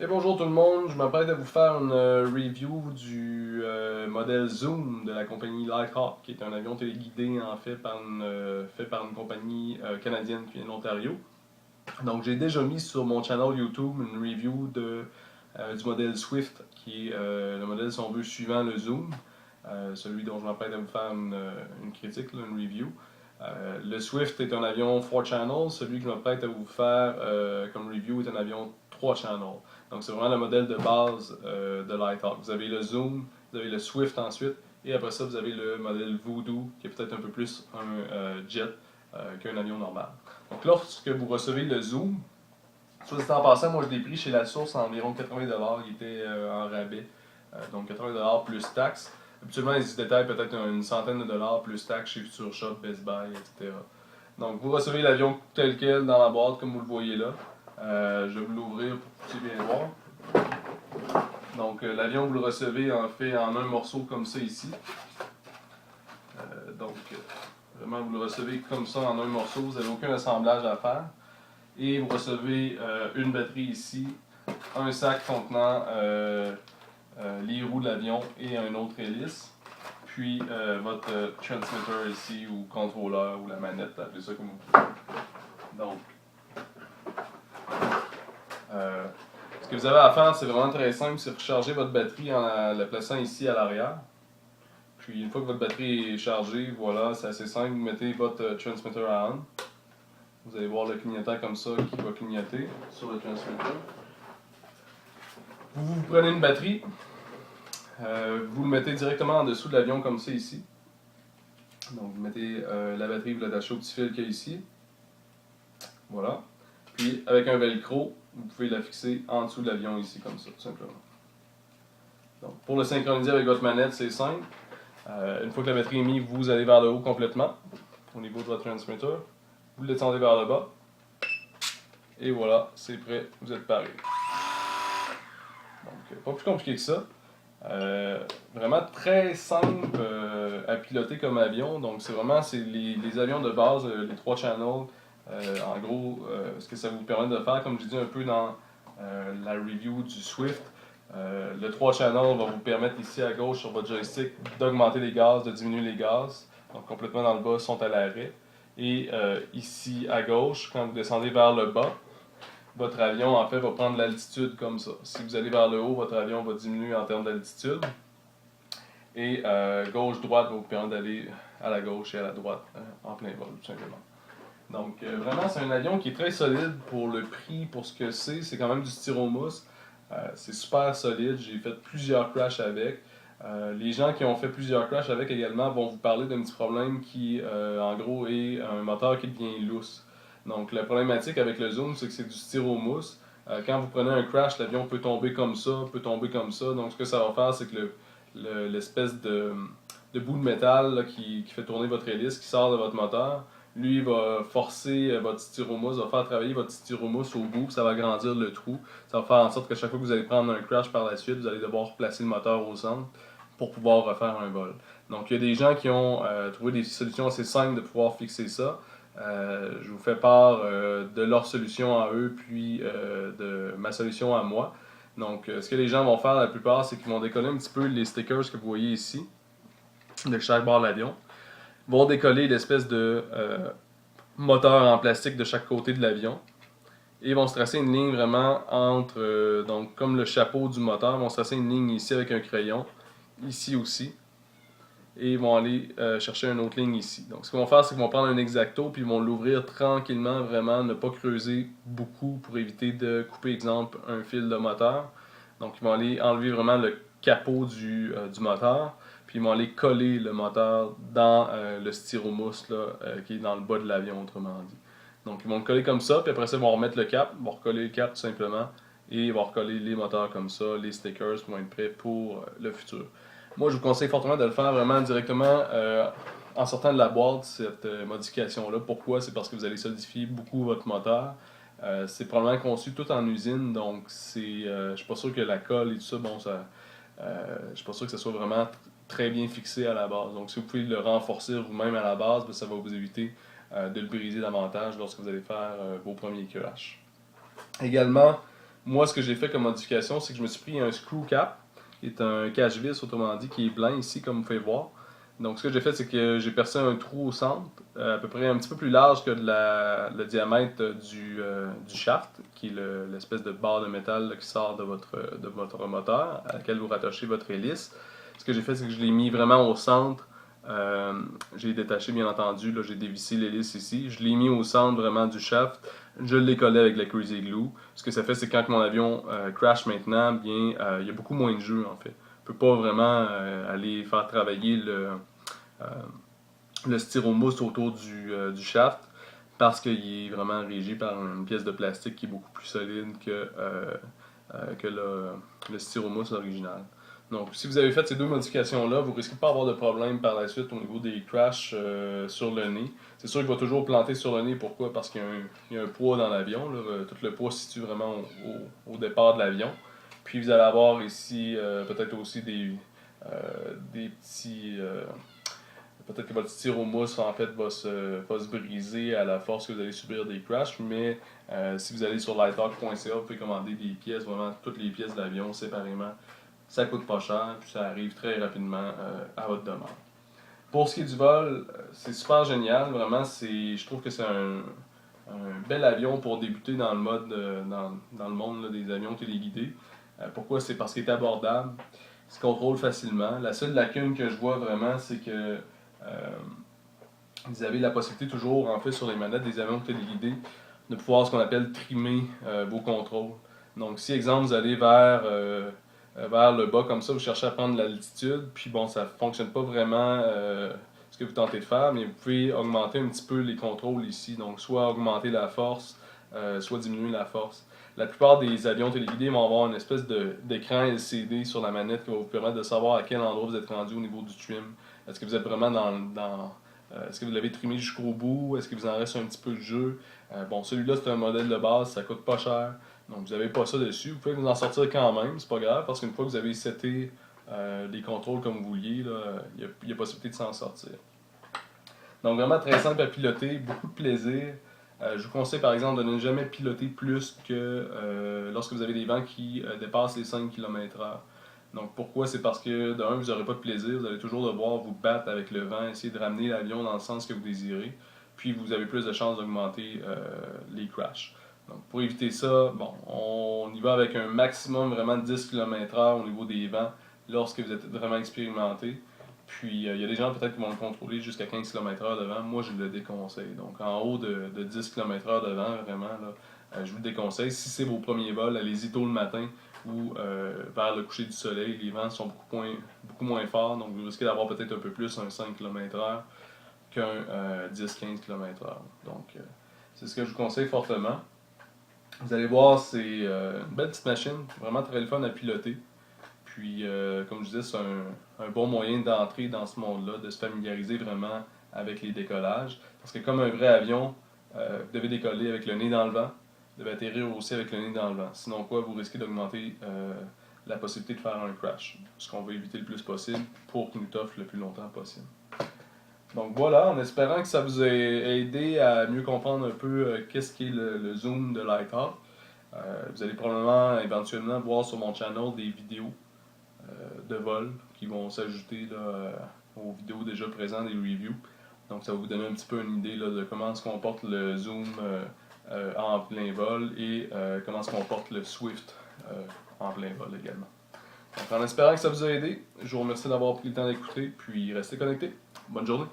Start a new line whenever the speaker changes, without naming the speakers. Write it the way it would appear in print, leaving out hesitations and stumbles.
Et bonjour tout le monde, je m'apprête à vous faire une review du modèle Zoom de la compagnie Lighthawk, qui est un avion téléguidé en fait fait par une compagnie canadienne qui vient de l'Ontario. Donc j'ai déjà mis sur mon channel YouTube une review du modèle Swift, qui est le modèle si on veut suivant le Zoom, celui dont je m'apprête à vous faire une critique, là, une review. Le Swift est un avion 4 channels, celui que je m'apprête à vous faire comme review est un avion 3 channels. Donc c'est vraiment le modèle de base de Lighthawk. Vous avez le Zoom, vous avez le Swift ensuite, et après ça vous avez le modèle Voodoo, qui est peut-être un peu plus un jet qu'un avion normal. Donc lorsque vous recevez le Zoom, soit dit en passant, moi je l'ai pris chez la source à environ 80$, il était en rabais. Donc 80$ plus taxes. Habituellement, ils se détaillent peut-être une centaine de dollars plus taxes chez Future Shop, Best Buy, etc. Donc vous recevez l'avion tel quel dans la boîte, comme vous le voyez là. Je vais vous l'ouvrir pour que vous puissiez bien voir. Donc l'avion, vous le recevez en fait en un morceau comme ça ici. Donc vraiment, vous le recevez comme ça en un morceau, vous n'avez aucun assemblage à faire. Et vous recevez une batterie ici, un sac contenant les roues de l'avion et un autre hélice. Puis votre transmitter ici, ou contrôleur, ou la manette, appelez ça comme vous voulez. Donc, euh, ce que vous avez à faire, c'est vraiment très simple, c'est recharger votre batterie en la plaçant ici à l'arrière. Puis une fois que votre batterie est chargée, voilà, c'est assez simple, vous mettez votre transmitter à on. Vous allez voir le clignotant comme ça qui va clignoter sur le transmitter. Vous prenez une batterie, vous le mettez directement en dessous de l'avion comme ça ici. Donc vous mettez la batterie, vous l'attachez au petit fil qu'il y a ici. Voilà. Puis avec un velcro, vous pouvez la fixer en dessous de l'avion ici comme ça, tout simplement. Donc pour le synchroniser avec votre manette, c'est simple. Une fois que la batterie est mise, vous allez vers le haut complètement, au niveau de votre transmitter. Vous le descendez vers le bas. Et voilà, c'est prêt, vous êtes paré. Donc pas plus compliqué que ça. Vraiment très simple à piloter comme avion. Donc c'est vraiment les avions de base, les 3 channels. En gros, ce que ça vous permet de faire, comme je dis un peu dans la review du Swift, le 3 channels va vous permettre ici à gauche sur votre joystick d'augmenter les gaz, de diminuer les gaz. Donc complètement dans le bas, sont à l'arrêt. Et ici à gauche, quand vous descendez vers le bas, votre avion en fait va prendre l'altitude comme ça. Si vous allez vers le haut, votre avion va diminuer en termes d'altitude. Et gauche-droite va vous permettre d'aller à la gauche et à la droite en plein vol, tout simplement. Donc vraiment, c'est un avion qui est très solide pour le prix, pour ce que c'est. C'est quand même du styromousse. C'est super solide. J'ai fait plusieurs crashs avec. Les gens qui ont fait plusieurs crashs avec également vont vous parler d'un petit problème qui, en gros, est un moteur qui devient lousse. Donc la problématique avec le Zoom, c'est que c'est du styromousse. Quand vous prenez un crash, l'avion peut tomber comme ça, peut tomber comme ça. Donc ce que ça va faire, c'est que l'espèce de bout de métal là, qui fait tourner votre hélice, qui sort de votre moteur, lui va forcer votre styromousse, va faire travailler votre styromousse au bout, ça va agrandir le trou. Ça va faire en sorte que chaque fois que vous allez prendre un crash par la suite, vous allez devoir placer le moteur au centre pour pouvoir refaire un vol. Donc il y a des gens qui ont trouvé des solutions assez simples de pouvoir fixer ça. Je vous fais part de leur solution à eux, puis de ma solution à moi. Donc, ce que les gens vont faire la plupart, c'est qu'ils vont décoller un petit peu les stickers que vous voyez ici, de chaque bord de l'avion. Ils vont décoller l'espèce de moteur en plastique de chaque côté de l'avion. Et ils vont se tracer une ligne vraiment entre, donc comme le chapeau du moteur, ils vont se tracer une ligne ici avec un crayon, ici aussi. Et ils vont aller chercher une autre ligne ici. Donc ce qu'ils vont faire, c'est qu'ils vont prendre un X-Acto, puis ils vont l'ouvrir tranquillement, vraiment, ne pas creuser beaucoup pour éviter de couper, exemple, un fil de moteur. Donc ils vont aller enlever vraiment le capot du moteur, puis ils vont aller coller le moteur dans le styromousse là, qui est dans le bas de l'avion, autrement dit. Donc ils vont le coller comme ça, puis après ça, ils vont remettre le cap, ils vont recoller le cap tout simplement, et ils vont recoller les moteurs comme ça, les stickers vont être prêts pour le futur. Moi, je vous conseille fortement de le faire vraiment directement en sortant de la boîte, cette modification-là. Pourquoi? C'est parce que vous allez solidifier beaucoup votre moteur. C'est probablement conçu tout en usine, donc je suis pas sûr que la colle et tout ça, bon, je suis pas sûr que ça soit vraiment très bien fixé à la base. Donc, si vous pouvez le renforcer vous-même à la base, ça va vous éviter de le briser davantage lorsque vous allez faire vos premiers crashs. Également, Moi, ce que j'ai fait comme modification, c'est que je me suis pris un screw cap, qui est un cache-vis, autrement dit, qui est blanc ici, comme vous pouvez voir. Donc, ce que j'ai fait, c'est que j'ai percé un trou au centre, à peu près un petit peu plus large que le diamètre du shaft, qui est l'espèce de barre de métal là, qui sort de votre moteur, à laquelle vous rattachez votre hélice. Ce que j'ai fait, c'est que je l'ai mis vraiment au centre. J'ai détaché, bien entendu, là, j'ai dévissé l'hélice ici. Je l'ai mis au centre vraiment du shaft. Je l'ai collé avec la Crazy Glue. Ce que ça fait, c'est que quand mon avion crash maintenant, bien, il y a beaucoup moins de jeu en fait. On ne peut pas vraiment aller faire travailler euh, le styromousse autour du shaft parce qu'il est vraiment régi par une pièce de plastique qui est beaucoup plus solide que le styromousse original. Donc, si vous avez fait ces deux modifications-là, vous risquez pas d'avoir de problème par la suite au niveau des crashs sur le nez. C'est sûr qu'il va toujours planter sur le nez. Pourquoi? Parce qu'il y a un poids dans l'avion. Tout le poids se situe vraiment au départ de l'avion. Puis vous allez avoir ici peut-être aussi des petits... peut-être que votre styromousse en fait va se briser à la force que vous allez subir des crashs, mais si vous allez sur lighthawk.ca, vous pouvez commander des pièces, vraiment toutes les pièces de l'avion séparément. Ça coûte pas cher, puis ça arrive très rapidement à votre demande. Pour ce qui est du vol, c'est super génial, vraiment, je trouve que c'est un bel avion pour débuter dans le mode, dans le monde là, des avions téléguidés. Pourquoi? C'est parce qu'il est abordable, il se contrôle facilement. La seule lacune que je vois vraiment, c'est que vous avez la possibilité toujours, en fait, sur les manettes des avions téléguidés, de pouvoir ce qu'on appelle trimer vos contrôles. Donc, si, exemple, vous allez vers le bas comme ça, vous cherchez à prendre l'altitude, puis bon, ça ne fonctionne pas vraiment ce que vous tentez de faire, mais vous pouvez augmenter un petit peu les contrôles ici. Donc, soit augmenter la force, soit diminuer la force. La plupart des avions téléguidés vont avoir une espèce d'écran LCD sur la manette qui va vous permettre de savoir à quel endroit vous êtes rendu au niveau du trim. Est-ce que vous êtes vraiment est-ce que vous l'avez trimé jusqu'au bout? Est-ce que vous en reste un petit peu de jeu? Bon, celui-là, c'est un modèle de base, ça coûte pas cher. Donc, vous n'avez pas ça dessus. Vous pouvez vous en sortir quand même, c'est pas grave, parce qu'une fois que vous avez seté les contrôles comme vous vouliez, il y a possibilité de s'en sortir. Donc, vraiment très simple à piloter, beaucoup de plaisir. Je vous conseille par exemple de ne jamais piloter plus que lorsque vous avez des vents qui dépassent les 5 km/h. Donc pourquoi? C'est parce que d'un, vous n'aurez pas de plaisir, vous allez toujours devoir vous battre avec le vent, essayer de ramener l'avion dans le sens que vous désirez, puis vous avez plus de chances d'augmenter les crashs. Donc pour éviter ça, bon, on y va avec un maximum vraiment de 10 km/h au niveau des vents lorsque vous êtes vraiment expérimenté. Puis il y a des gens peut-être qui vont le contrôler jusqu'à 15 km/h de vent. Moi, je le déconseille. Donc en haut de 10 km/h de vent, vraiment, là, je vous le déconseille. Si c'est vos premiers vols, allez-y tôt le matin ou vers le coucher du soleil. Les vents sont beaucoup moins forts, donc vous risquez d'avoir peut-être un peu plus un 5 km/h qu'un 10-15 km/h. Donc c'est ce que je vous conseille fortement. Vous allez voir, c'est une belle petite machine, vraiment très le fun à piloter. Puis, comme je disais, c'est un bon moyen d'entrer dans ce monde-là, de se familiariser vraiment avec les décollages. Parce que comme un vrai avion, vous devez décoller avec le nez dans le vent, vous devez atterrir aussi avec le nez dans le vent. Sinon quoi, vous risquez d'augmenter la possibilité de faire un crash. Ce qu'on veut éviter le plus possible pour qu'il nous toffe le plus longtemps possible. Donc voilà, en espérant que ça vous ait aidé à mieux comprendre un peu qu'est-ce qu'est le zoom de Lighthawk. Vous allez probablement éventuellement voir sur mon channel des vidéos de vol qui vont s'ajouter aux vidéos déjà présentes des reviews. Donc ça va vous donner un petit peu une idée là, de comment se comporte le zoom en plein vol et comment se comporte le Swift en plein vol également. Donc en espérant que ça vous a aidé, je vous remercie d'avoir pris le temps d'écouter, puis restez connectés. Bonne journée!